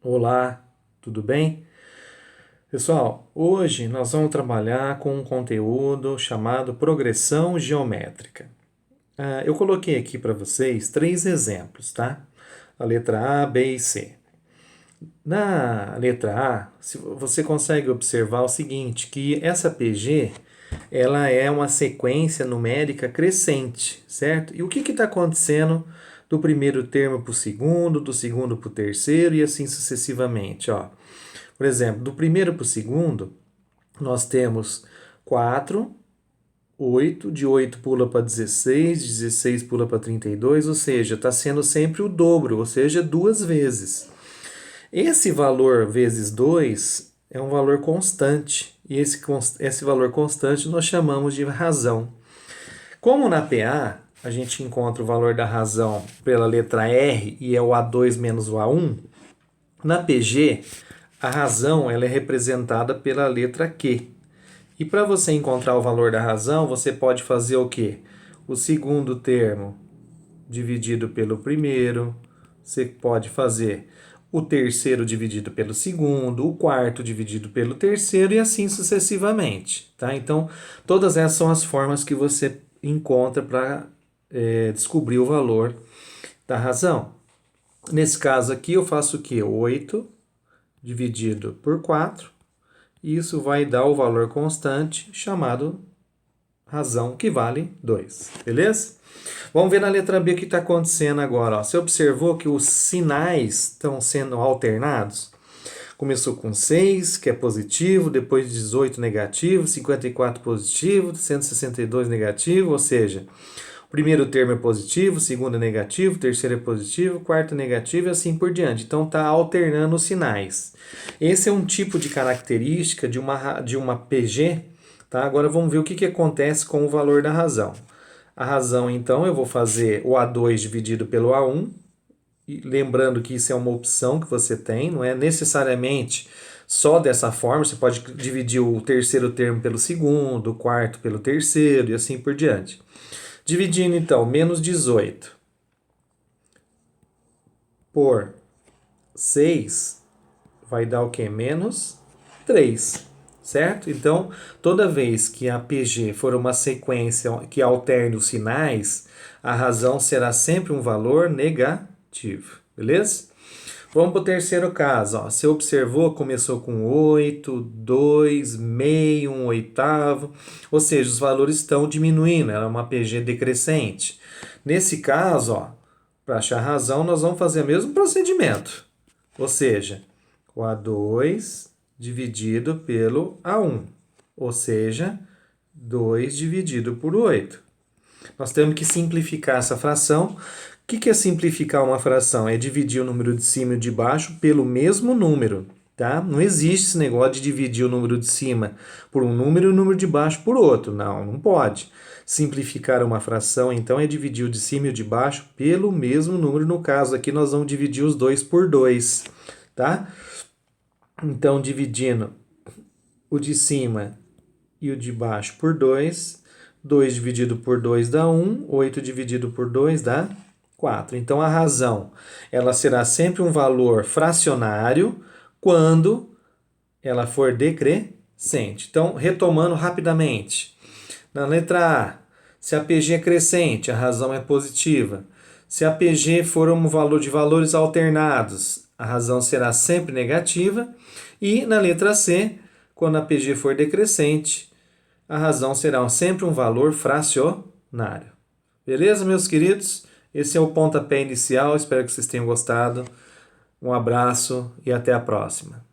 Olá, tudo bem? Pessoal, hoje nós vamos trabalhar com um conteúdo chamado progressão geométrica. Eu coloquei aqui para vocês três exemplos, tá? A letra A, B e C. Na letra A, você consegue observar o seguinte, que essa PG, ela é uma sequência numérica crescente, certo? E o que está acontecendo do primeiro termo para o segundo, do segundo para o terceiro e assim sucessivamente, ó. Por exemplo, do primeiro para o segundo, nós temos 4, 8, de 8 pula para 16, 16 pula para 32, ou seja, está sendo sempre o dobro, ou seja, duas vezes. Esse valor vezes 2 é um valor constante, e esse valor constante nós chamamos de razão. Como na PA a gente encontra o valor da razão pela letra R e é o A2 menos o A1, na PG a razão ela é representada pela letra Q. E para você encontrar o valor da razão, você pode fazer o quê? O segundo termo dividido pelo primeiro, você pode fazer o terceiro dividido pelo segundo, o quarto dividido pelo terceiro e assim sucessivamente, tá? Então, todas essas são as formas que você encontra para descobrir o valor da razão. Nesse caso aqui, eu faço o quê? 8 dividido por 4, e isso vai dar o valor constante chamado razão, que vale 2, beleza? Vamos ver na letra B o que está acontecendo agora. Ó. Você observou que os sinais estão sendo alternados? Começou com 6, que é positivo, depois 18 negativo, 54 positivo, 162 negativo, ou seja, o primeiro termo é positivo, o segundo é negativo, o terceiro é positivo, o quarto é negativo e assim por diante. Então está alternando os sinais. Esse é um tipo de característica de uma PG. Tá? Agora vamos ver o que acontece com o valor da razão. A razão, então, eu vou fazer o A2 dividido pelo A1. E lembrando que isso é uma opção que você tem, não é necessariamente só dessa forma. Você pode dividir o terceiro termo pelo segundo, o quarto pelo terceiro e assim por diante. Dividindo, então, menos 18 por 6 vai dar o quê? Menos 3, certo? Então, toda vez que a PG for uma sequência que alterne os sinais, a razão será sempre um valor negativo, beleza? Vamos para o terceiro caso. Ó. Você observou, começou com 8, 2, meio, 1 oitavo. Ou seja, os valores estão diminuindo, ela é uma PG decrescente. Nesse caso, para achar a razão, nós vamos fazer o mesmo procedimento. Ou seja, o A2 dividido pelo A1. Ou seja, 2 dividido por 8. Nós temos que simplificar essa fração. O que é simplificar uma fração? É dividir o número de cima e de baixo pelo mesmo número, tá? Não existe esse negócio de dividir o número de cima por um número e o número de baixo por outro. Não, não pode. Simplificar uma fração, então, é dividir o de cima e o de baixo pelo mesmo número. No caso aqui, nós vamos dividir os dois por 2, tá? Então, dividindo o de cima e o de baixo por 2, 2 dividido por 2 dá 1, 8 dividido por 2 dá 4. Então, a razão ela será sempre um valor fracionário quando ela for decrescente. Então, retomando rapidamente. Na letra A, se a PG é crescente, a razão é positiva. Se a PG for um valor de valores alternados, a razão será sempre negativa. E na letra C, quando a PG for decrescente, a razão será sempre um valor fracionário. Beleza, meus queridos? Esse é o pontapé inicial, espero que vocês tenham gostado. Um abraço e até a próxima.